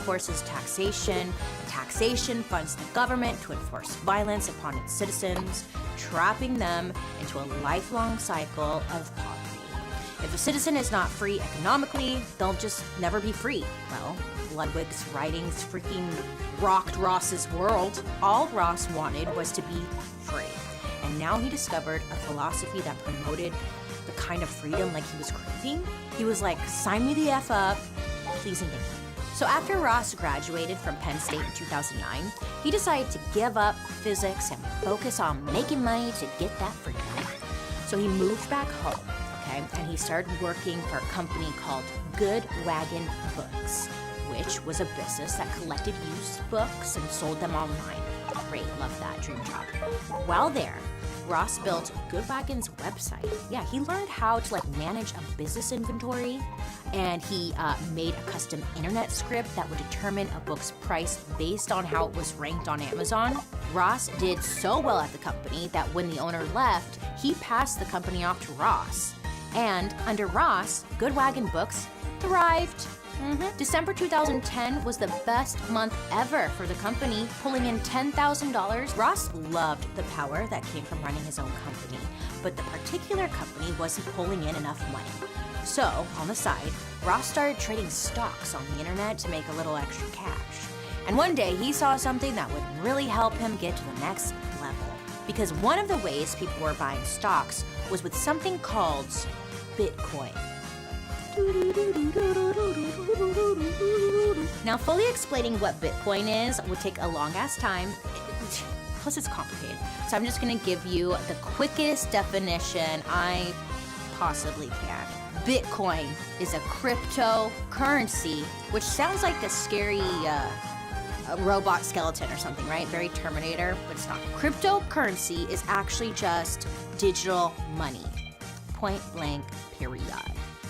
enforces taxation. Taxation funds the government to enforce violence upon its citizens, trapping them into a lifelong cycle of poverty. If a citizen is not free economically, they'll just never be free. Well, Ludwig's writings freaking rocked Ross's world. All Ross wanted was to be free. And now he discovered a philosophy that promoted the kind of freedom like he was craving. He was like, sign me the F up, please and thank you. So after Ross graduated from Penn State in 2009, he decided to give up physics and focus on making money to get that freedom. So he moved back home, okay, and he started working for a company called Good Wagon Books, which was a business that collected used books and sold them online. Great, love that, dream job. While there, Ross built Good Wagon's website. Yeah, he learned how to manage a business inventory, and he made a custom internet script that would determine a book's price based on how it was ranked on Amazon. Ross did so well at the company that when the owner left, he passed the company off to Ross. And under Ross, Good Wagon Books thrived. December 2010 was the best month ever for the company, pulling in $10,000. Ross loved the power that came from running his own company, but the particular company wasn't pulling in enough money. So, on the side, Ross started trading stocks on the internet to make a little extra cash. And one day, he saw something that would really help him get to the next level. Because one of the ways people were buying stocks was with something called Bitcoin. Now, fully explaining what Bitcoin is would take a long-ass time. Plus, it's complicated. So I'm just going to give you the quickest definition I possibly can. Bitcoin is a cryptocurrency, which sounds like a scary robot skeleton or something, right? Very Terminator, but it's not. Cryptocurrency is actually just digital money. Point blank, period.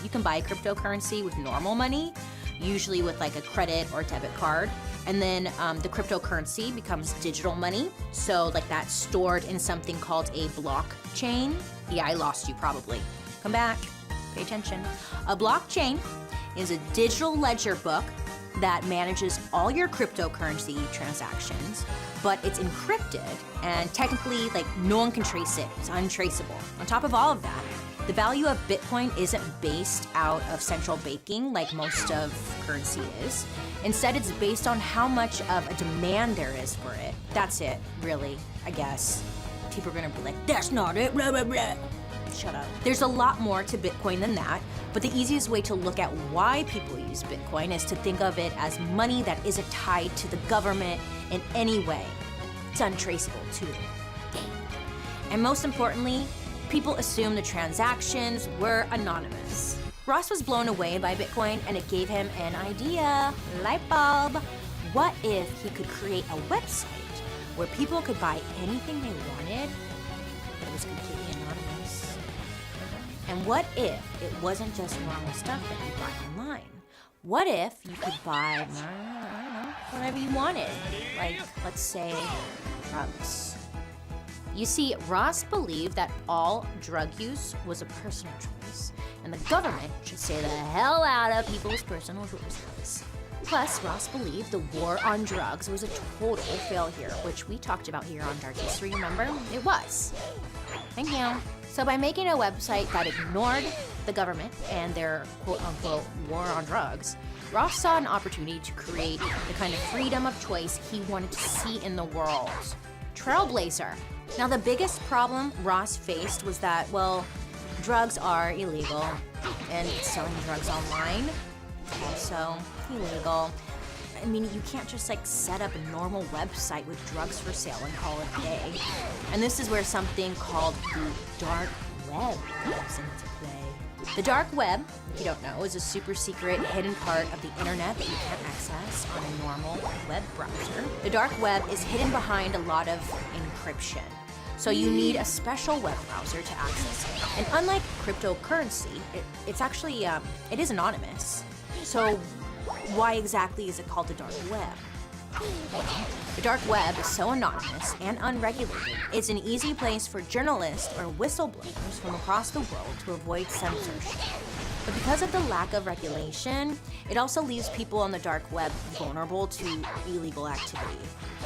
You can buy cryptocurrency with normal money, usually with a credit or debit card. And then the cryptocurrency becomes digital money. So that's stored in something called a blockchain. Yeah, I lost you probably. Come back, pay attention. A blockchain is a digital ledger book that manages all your cryptocurrency transactions, but it's encrypted and technically no one can trace it. It's untraceable. On top of all of that, the value of Bitcoin isn't based out of central banking like most of currency is. Instead, it's based on how much of a demand there is for it. That's it, really, I guess. People are gonna be like, that's not it, blah, blah, blah. Shut up. There's a lot more to Bitcoin than that, but the easiest way to look at why people use Bitcoin is to think of it as money that isn't tied to the government in any way. It's untraceable, too. And most importantly, people assume the transactions were anonymous. Ross was blown away by Bitcoin, and it gave him an idea. Light bulb. What if he could create a website where people could buy anything they wanted, but it was completely anonymous? And what if it wasn't just normal stuff that you buy online? What if you could buy, I don't know, whatever you wanted? Let's say, drugs. You see, Ross believed that all drug use was a personal choice, and the government should stay the hell out of people's personal choices. Plus, Ross believed the war on drugs was a total failure, which we talked about here on Dark History, remember? It was. Thank you. So by making a website that ignored the government and their quote-unquote war on drugs, Ross saw an opportunity to create the kind of freedom of choice he wanted to see in the world. Trailblazer. Now, the biggest problem Ross faced was that, drugs are illegal, and selling drugs online also illegal. I mean, you can't just set up a normal website with drugs for sale and call it a day. And this is where something called the dark web comes into play. The dark web, if you don't know, is a super secret hidden part of the internet that you can't access on a normal web browser. The dark web is hidden behind a lot of encryption. So you need a special web browser to access it. And unlike cryptocurrency, it's actually, it is anonymous. So why exactly is it called the dark web? The dark web is so anonymous and unregulated, it's an easy place for journalists or whistleblowers from across the world to avoid censorship. But because of the lack of regulation, it also leaves people on the dark web vulnerable to illegal activity.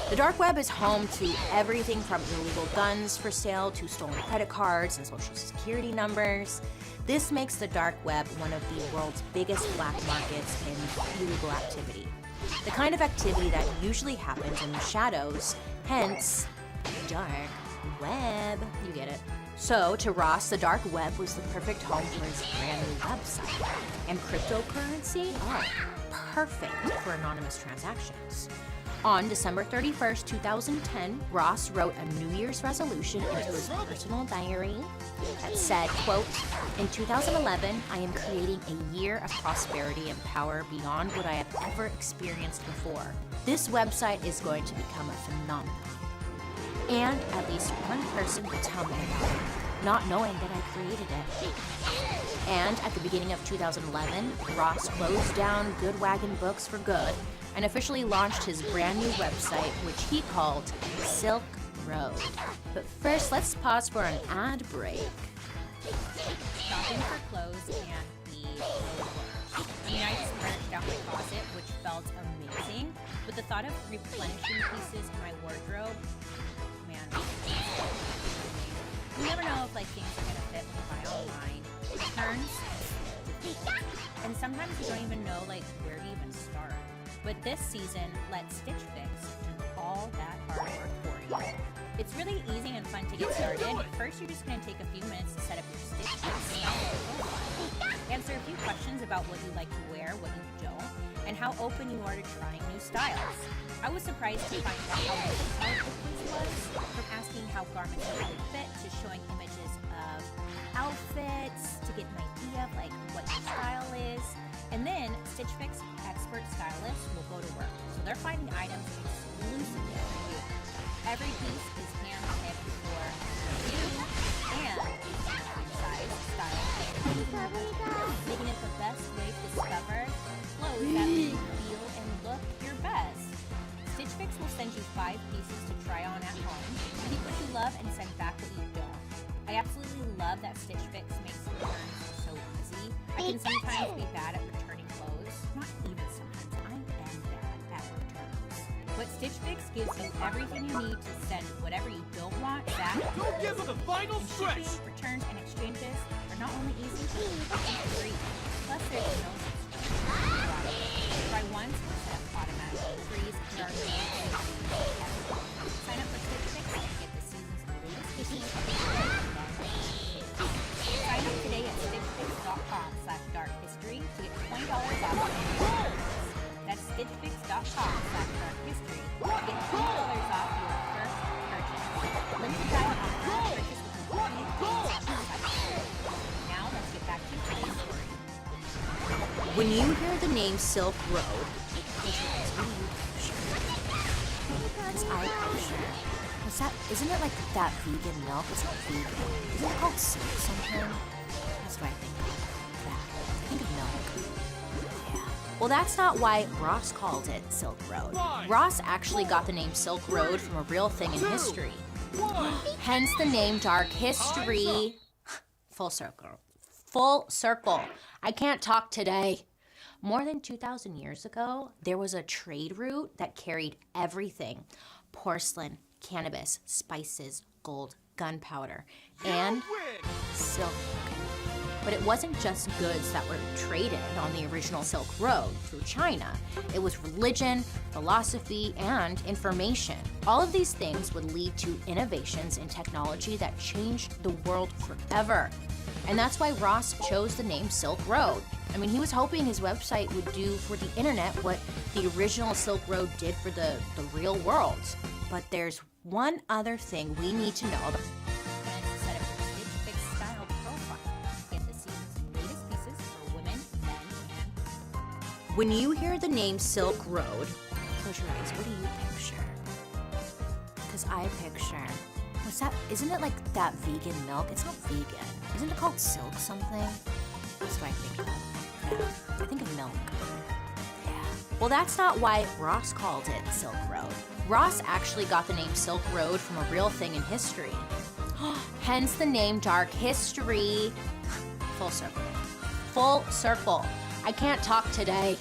The dark web is home to everything from illegal guns for sale to stolen credit cards and social security numbers. This makes the dark web one of the world's biggest black markets in illegal activity. The kind of activity that usually happens in the shadows, hence dark web. You get it. So, to Ross, the dark web was the perfect home for his brand new website. And cryptocurrency? Oh, perfect for anonymous transactions. On December 31st, 2010, Ross wrote a New Year's resolution into his personal diary that said, quote, "In 2011, I am creating a year of prosperity and power beyond what I have ever experienced before. This website is going to become a phenomenon. And at least one person will tell me about it, not knowing that I created it." And at the beginning of 2011, Ross closed down Good Wagon Books for good and officially launched his brand new website, which he called Silk Road. But first, let's pause for an ad break. Shopping for clothes can be the worst. I mean, I just merged out my closet, which felt amazing, but the thought of replenishing pieces in my wardrobe, man, you never know if things are gonna fit when you buy online. Returns, and sometimes you don't even know where to even start. But this season, let Stitch Fix do all that hard work for you. It's really easy and fun to get started. First, you're just going to take a few minutes to set up your Stitch Fix style profile. Answer a few questions about what you like to wear, what you don't, and how open you are to trying new styles. I was surprised to find out how detailed the quiz was, from asking how garments really fit to showing images of outfits to get an idea of what your style is. And then Stitch Fix expert stylists will go to work. So they're finding items exclusively for you. Every piece is hand-picked for you and size, style, making it the best way to discover clothes that make you feel and look your best. Stitch Fix will send you 5 pieces to try on at home. Keep what you love and send back what you don't. I absolutely love that Stitch Fix makes returns so easy. I can sometimes be bad at returning clothes. Not even sometimes. I am bad at returns. But Stitch Fix gives you everything you need to send whatever you don't want back. Go give it the final And stretch! shipping, returns, and exchanges are not only easy, but free. Plus, there's no subscription. Try once, set up automatic freeze, charge. Sign up for Stitch Fix and get the season's latest issues. Sign up today at stitchfix.com/darkhistory to get $20 off. That's stitchfix.com/darkhistory to get $20 off your first purchase. Limited time offer. Purchase with Now let's get back to today's story. When you hear the name Silk Road, because I picture, isn't it that vegan milk? It's not vegan. Isn't it called silk something? That's what I think of. That. I think of milk. Yeah. Well, that's not why Ross called it Silk Road. Ross actually got the name Silk Road from a real thing in history. Hence the name Dark History. Full circle. Full circle. I can't talk today. More than 2,000 years ago, there was a trade route that carried everything: porcelain, cannabis, spices, gold, gunpowder, and silk. But it wasn't just goods that were traded on the original Silk Road through China. It was religion, philosophy, and information. All of these things would lead to innovations in technology that changed the world forever. And that's why Ross chose the name Silk Road. I mean, he was hoping his website would do for the internet what the original Silk Road did for the real world. But there's one other thing we need to know. And set up your Stitch Fix style profile. Get the season's latest pieces for women, men, and When you hear the name Silk Road, close your eyes. What do you picture? Because I picture, isn't it that vegan milk? It's not vegan. Isn't it called silk something? That's what I think of. Yeah, I think of milk. Yeah. Well, that's not why Ross called it Silk Road. Ross actually got the name Silk Road from a real thing in history. Hence the name Dark History. Full circle. full circle. I can't talk today.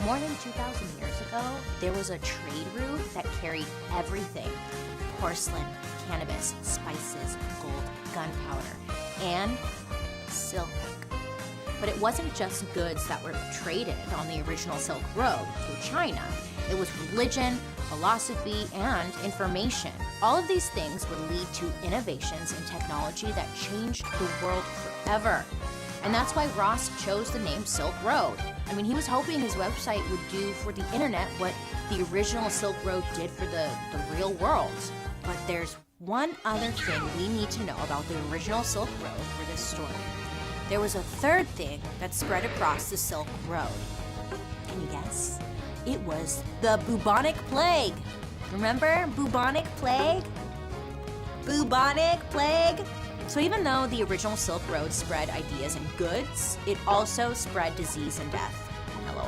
More than 2,000 years ago, there was a trade route that carried everything. Porcelain, cannabis, spices, gold, gunpowder, and silk. But it wasn't just goods that were traded on the original Silk Road through China. It was religion, philosophy, and information. All of these things would lead to innovations in technology that changed the world forever. And that's why Ross chose the name Silk Road. I mean, he was hoping his website would do for the internet what the original Silk Road did for the real world. But there's one other thing we need to know about the original Silk Road for this story. There was a third thing that spread across the Silk Road. Can you guess? It was the bubonic plague. Remember bubonic plague? Bubonic plague? So even though the original Silk Road spread ideas and goods, it also spread disease and death. LOL.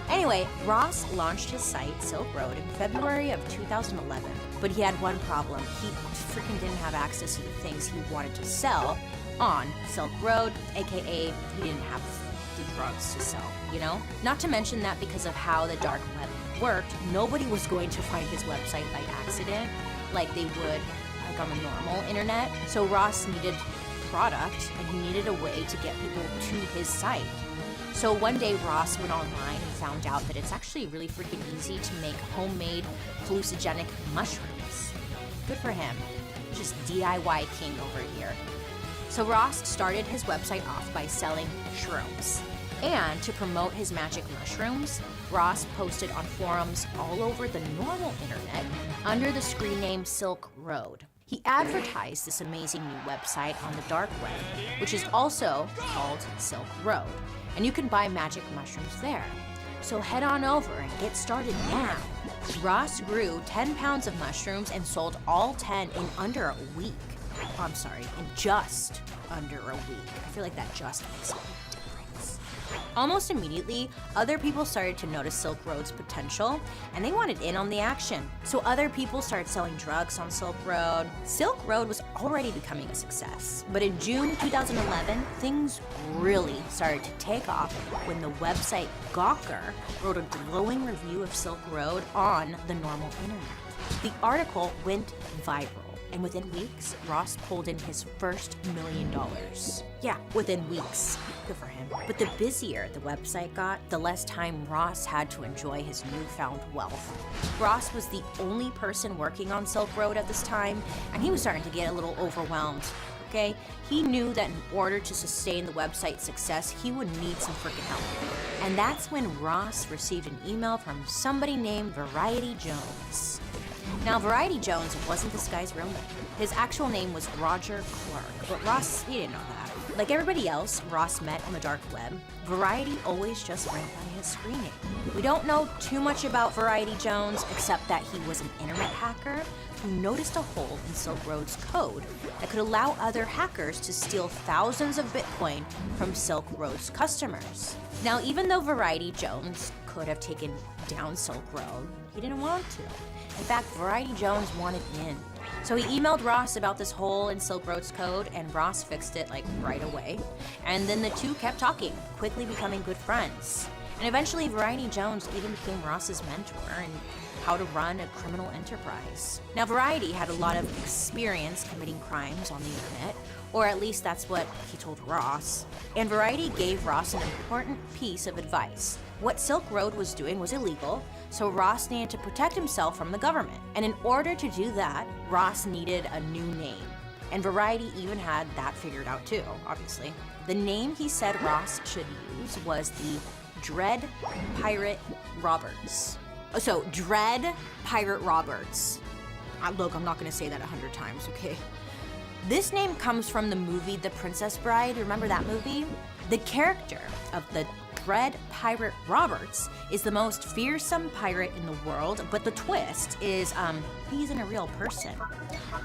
Anyway, Ross launched his site, Silk Road, in February of 2011. But he had one problem. He freaking didn't have access to the things he wanted to sell on Silk Road, aka he didn't have the drugs to sell, you know? Not to mention that because of how the dark web worked, nobody was going to find his website by accident like they would like on the normal internet. So Ross needed product and he needed a way to get people to his site. So one day Ross went online and found out that it's actually really freaking easy to make homemade hallucinogenic mushrooms. Good for him. Just DIY king over here. So Ross started his website off by selling shrooms. And to promote his magic mushrooms, Ross posted on forums all over the normal internet under the screen name Silk Road. He advertised this amazing new website on the dark web, which is also called Silk Road. And you can buy magic mushrooms there. So head on over and get started now. Ross grew 10 pounds of mushrooms and sold all 10 in under a week. I'm sorry, in just under a week. I feel like that just makes a big difference. Almost immediately, other people started to notice Silk Road's potential, and they wanted in on the action. So other people started selling drugs on Silk Road. Silk Road was already becoming a success, but in June 2011, things really started to take off when the website Gawker wrote a glowing review of Silk Road on the normal internet. The article went viral. And within weeks, Ross pulled in his first $1 million. Yeah, within weeks. Good for him. But the busier the website got, the less time Ross had to enjoy his newfound wealth. Ross was the only person working on Silk Road at this time, and he was starting to get a little overwhelmed. Okay? He knew that in order to sustain the website's success, he would need some freaking help. And that's when Ross received an email from somebody named Variety Jones. Now, Variety Jones wasn't this guy's real name. His actual name was Roger Clark, but Ross, he didn't know that. Like everybody else Ross met on the dark web, Variety always just went by his screen name. We don't know too much about Variety Jones, except that he was an internet hacker who noticed a hole in Silk Road's code that could allow other hackers to steal thousands of Bitcoin from Silk Road's customers. Now, even though Variety Jones could have taken down Silk Road, he didn't want to. In fact, Variety Jones wanted in. So he emailed Ross about this hole in Silk Road's code, and Ross fixed it like right away. And then the two kept talking, quickly becoming good friends. And eventually, Variety Jones even became Ross's mentor in how to run a criminal enterprise. Now, Variety had a lot of experience committing crimes on the internet, or at least that's what he told Ross. And Variety gave Ross an important piece of advice. What Silk Road was doing was illegal, so Ross needed to protect himself from the government. And in order to do that, Ross needed a new name. And Variety even had that figured out too, obviously. The name he said Ross should use was the Dread Pirate Roberts. So, Dread Pirate Roberts. Look, I'm not gonna say that 100 times, okay? This name comes from the movie The Princess Bride. Remember that movie? The character of the Dread Pirate Roberts is the most fearsome pirate in the world, but the twist is, he isn't a real person.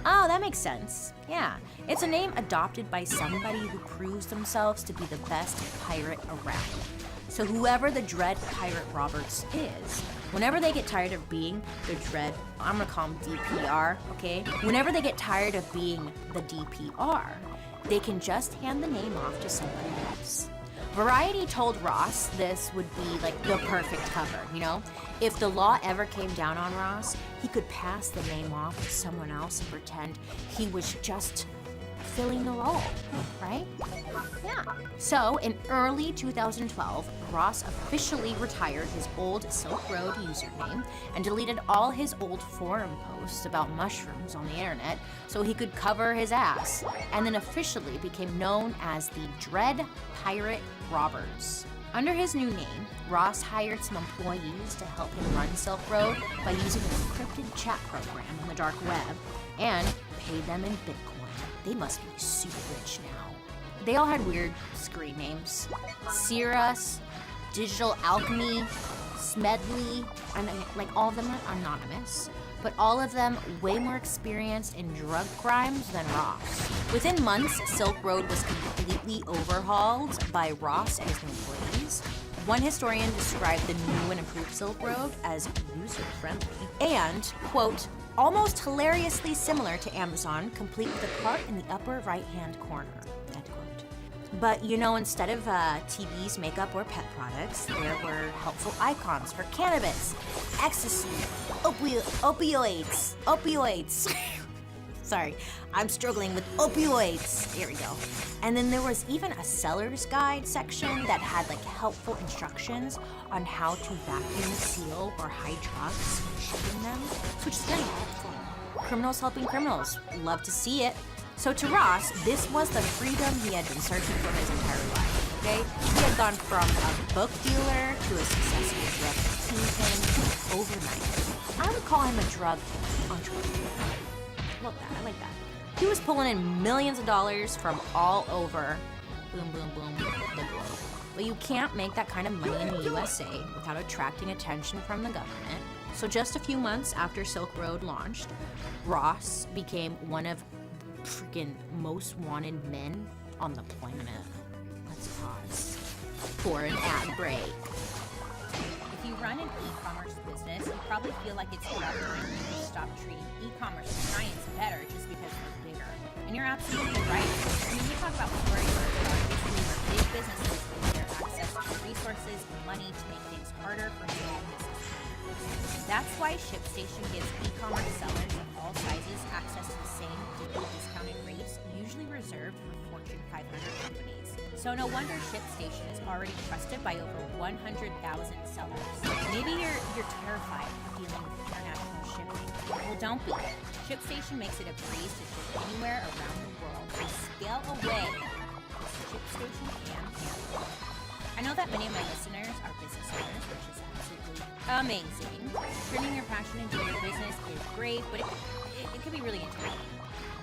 Oh, that makes sense. Yeah, it's a name adopted by somebody who proves themselves to be the best pirate around. So whoever the Dread Pirate Roberts is, whenever they get tired of being the Dread, I'm gonna call him DPR, okay? Whenever they get tired of being the DPR, they can just hand the name off to somebody else. Variety told Ross this would be like the perfect cover, you know? If the law ever came down on Ross, he could pass the name off to someone else and pretend he was just filling the role, right? Yeah. So in early 2012, Ross officially retired his old Silk Road username and deleted all his old forum posts about mushrooms on the internet so he could cover his ass, and then officially became known as the Dread Pirate Roberts. Under his new name, Ross hired some employees to help him run Silk Road by using an encrypted chat program on the dark web and paid them in Bitcoin. They must be super rich now. They all had weird screen names. Cirrus, Digital Alchemy, Smedley, and like all of them are anonymous, but all of them way more experienced in drug crimes than Ross. Within months, Silk Road was completely overhauled by Ross and his employees. One historian described the new and improved Silk Road as user-friendly and, quote, almost hilariously similar to Amazon, complete with a cart in the upper right-hand corner, end quote. But you know, instead of TVs, makeup, or pet products, there were helpful icons for cannabis, ecstasy, opioids. Sorry, I'm struggling with opioids. Here we go. And then there was even a seller's guide section that had like helpful instructions on how to vacuum seal or hide drugs when shipping them, which is very helpful. Criminals helping criminals. Love to see it. So to Ross, this was the freedom he had been searching for his entire life, okay? He had gone from a book dealer to a successful drug kingpin overnight. I would call him a drug entrepreneur. Love that, I like that. He was pulling in millions of dollars from all over, boom, boom, boom, the globe. But you can't make that kind of money in the USA without attracting attention from the government. So just a few months after Silk Road launched, Ross became one of the freaking most wanted men on the planet. Let's pause for an ad break. If you run an e-commerce business, you probably feel like it's about time you stop treating e-commerce giants better just because they're bigger. And you're absolutely right. I mean, we talk about stories where big businesses use their access to resources and money to make things harder for small businesses. That's why ShipStation gives e-commerce sellers of all sizes access to the same deeply discounted rates usually reserved for Fortune 500 companies. So no wonder ShipStation is already trusted by over 100,000 sellers. Maybe you're terrified of dealing with international shipping. Well, don't be. ShipStation makes it a breeze to ship anywhere around the world and scale away. ShipStation can handle. I know that many of my listeners are business owners, which is absolutely amazing. Turning your passion into your business is great, but it can be really intimidating.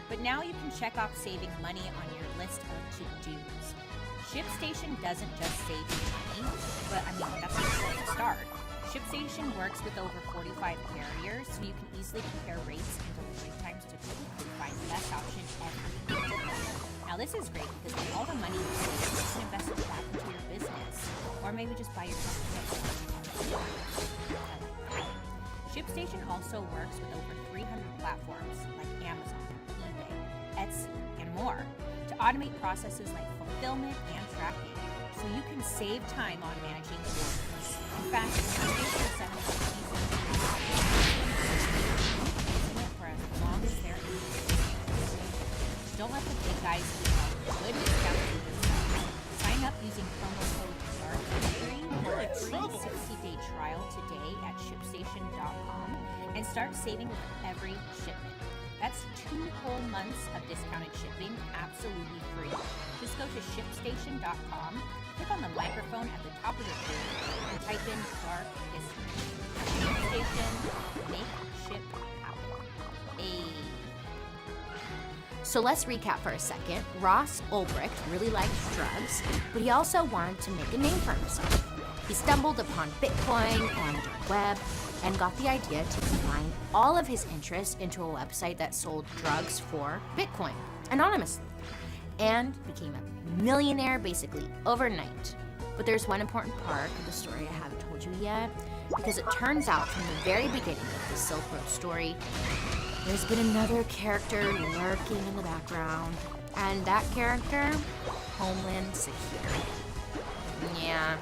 But now you can check off saving money on your list of to-dos. ShipStation doesn't just save you money, but I mean, that's a good start. ShipStation works with over 45 carriers, so you can easily compare rates and delivery times to quickly find the best option every day. Now this is great because with all the money you save, you can invest it back into your business, or maybe just buy yourself a gift. ShipStation also works with over 300 platforms like Amazon, eBay, Etsy, and more to automate processes like fulfillment and tracking, so you can save time on managing orders. In fact, using it for as long as they're in business. Don't let the big guys eat all the good discounts you yourself. Sign up using promo code DARK3 for a free 60-day trial today at ShipStation.com and start saving with every shipment. That's 2 whole months of discounted shipping absolutely free. Just go to ShipStation.com, click on the microphone at the top of the page, and type in Dark History. ShipStation, make ship happen. So let's recap for a second. Ross Ulbricht really liked drugs, but he also wanted to make a name for himself. He stumbled upon Bitcoin and the web and got the idea to combine all of his interests into a website that sold drugs for Bitcoin, anonymously, and became a millionaire basically overnight. But there's one important part of the story I haven't told you yet, because it turns out from the very beginning of the Silk Road story, there's been another character lurking in the background, and that character, Homeland Security. Yeah.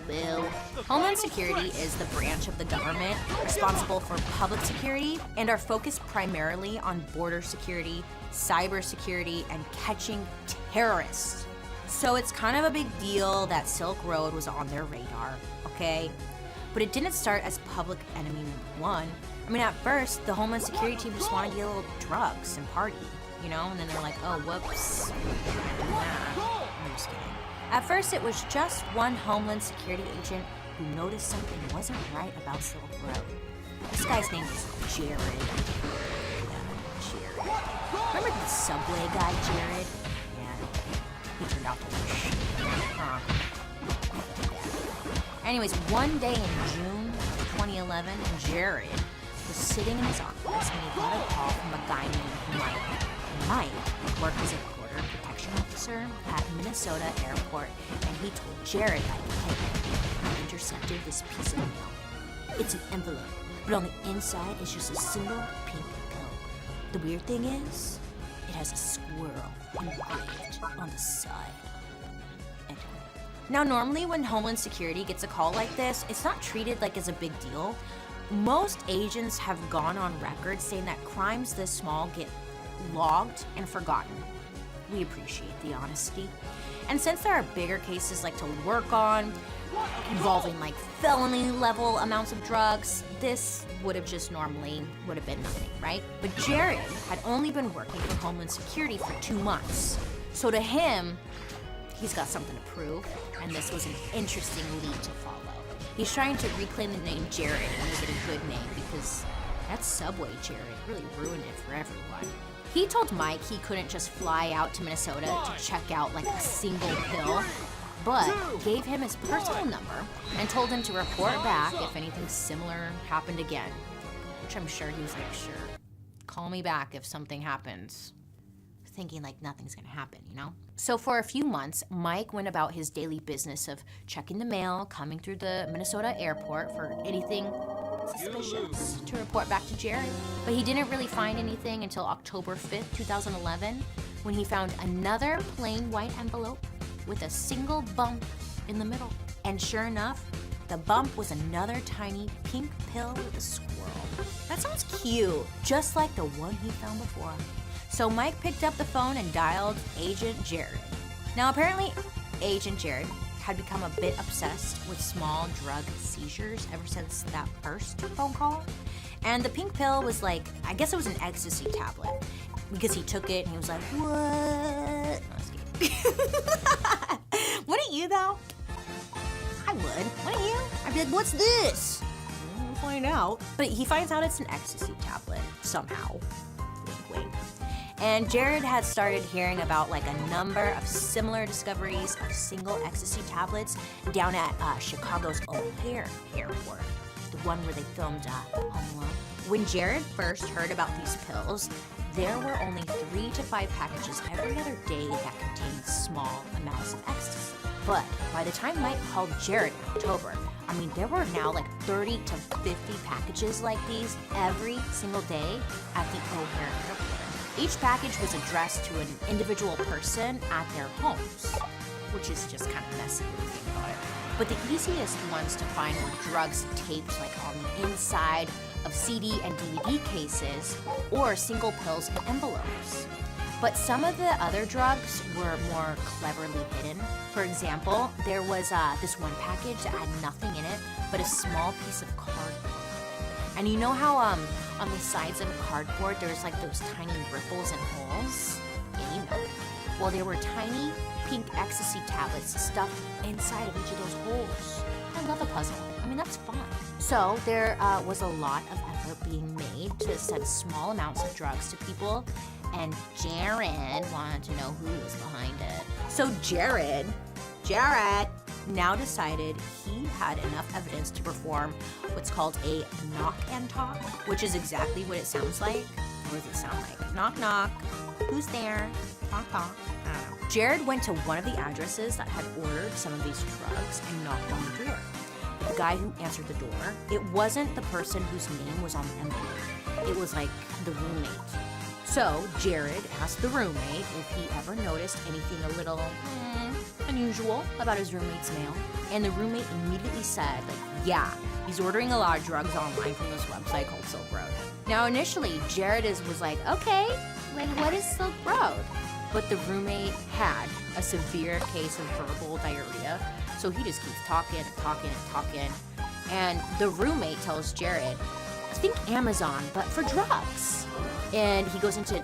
Boo. Homeland Security is the branch of the government responsible for public security and are focused primarily on border security, cyber security, and catching terrorists. So it's kind of a big deal that Silk Road was on their radar, okay? But it didn't start as public enemy #1. I mean, at first, the Homeland Security team just wanted to get a little drugs and party, you know? And then they're like, oh, whoops. Nah, I'm just kidding. At first, it was just one Homeland Security agent who noticed something wasn't right about Silk Road. This guy's name was Jared. Yeah, Jared. Remember the subway guy, Jared? Yeah, he turned out to be shit. Anyways, one day in June of 2011, Jared was sitting in his office when he got a call from a guy named Mike. Mike worked as a border protection officer at Minnesota Airport, and he told Jared, like, hey, I intercepted this piece of mail. It's an envelope, but on the inside is just a single pink pill. The weird thing is, it has a squirrel engraved on the side. Now, normally when Homeland Security gets a call like this, it's not treated like as a big deal. Most agents have gone on record saying that crimes this small get logged and forgotten. We appreciate the honesty. And since there are bigger cases like to work on, involving like felony level amounts of drugs, this would have been nothing, right? But Jared had only been working for Homeland Security for 2 months. So to him, he's got something to prove, and this was an interesting lead to follow. He's trying to reclaim the name Jared and make it a good name because that subway Jared really ruined it for everyone. He told Mike he couldn't just fly out to Minnesota to check out like a single pill, but gave him his personal number and told him to report back if anything similar happened again. Which I'm sure he was like, sure, call me back if something happens. Thinking like nothing's gonna happen, you know? So for a few months, Mike went about his daily business of checking the mail, coming through the Minnesota airport for anything suspicious to report back to Jared. But he didn't really find anything until October 5th, 2011, when he found another plain white envelope with a single bump in the middle. And sure enough, the bump was another tiny pink pill with a squirrel. That sounds cute, just like the one he found before. So Mike picked up the phone and dialed Agent Jared. Now apparently, Agent Jared had become a bit obsessed with small drug seizures ever since that first phone call. And the pink pill was like, I guess it was an ecstasy tablet, because he took it and he was like, what? No, I was kidding. Wouldn't you though? I would. Wouldn't you? I'd be like, what's this? We'll find out. But he finds out it's an ecstasy tablet somehow. Wink, wink. And Jared had started hearing about like a number of similar discoveries of single ecstasy tablets down at Chicago's O'Hare Airport, the one where they filmed Home Alone. When Jared first heard about these pills, there were only 3 to 5 packages every other day that contained small amounts of ecstasy. But by the time Mike called Jared in October, I mean, there were now like 30 to 50 packages like these every single day at the O'Hare Airport. Each package was addressed to an individual person at their homes, which is just kind of messy when you think about it. But the easiest ones to find were drugs taped like on the inside of CD and DVD cases or single pills in envelopes. But some of the other drugs were more cleverly hidden. For example, there was this one package that had nothing in it but a small piece of cardboard. And you know how on the sides of cardboard there's like those tiny ripples and holes? Yeah, you know. Well, there were tiny pink ecstasy tablets stuffed inside of each of those holes. I love a puzzle. I mean, that's fun. So there was a lot of effort being made to send small amounts of drugs to people, and Jared wanted to know who was behind it. So Jared now decided he had enough evidence to perform what's called a knock and talk, which is exactly what it sounds like. What does it sound like? Knock, knock. Who's there? Knock, knock. I don't know. Jared went to one of the addresses that had ordered some of these drugs and knocked on the door. But the guy who answered the door, it wasn't the person whose name was on the envelope. It was like the roommate. So Jared asked the roommate if he ever noticed anything a little unusual about his roommate's mail. And the roommate immediately said, like, yeah, he's ordering a lot of drugs online from this website called Silk Road. Now, initially, Jared was like, okay, like, what is Silk Road? But the roommate had a severe case of verbal diarrhea, so he just keeps talking and talking and talking. And the roommate tells Jared, think Amazon, but for drugs. And he goes into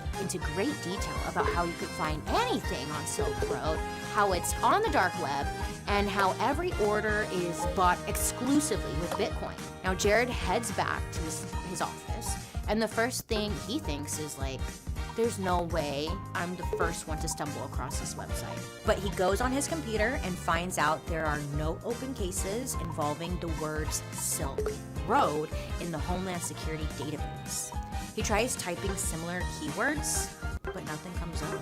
great detail about how you could find anything on Silk Road, how it's on the dark web, and how every order is bought exclusively with Bitcoin. Now, Jared heads back to his office, and the first thing he thinks is like, there's no way I'm the first one to stumble across this website. But he goes on his computer and finds out there are no open cases involving the words Silk Road in the Homeland Security database. He tries typing similar keywords, but nothing comes up,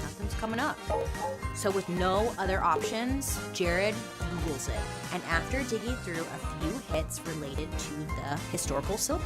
nothing's coming up. So with no other options, Jared Googles it. And after digging through a few hits related to the historical Silk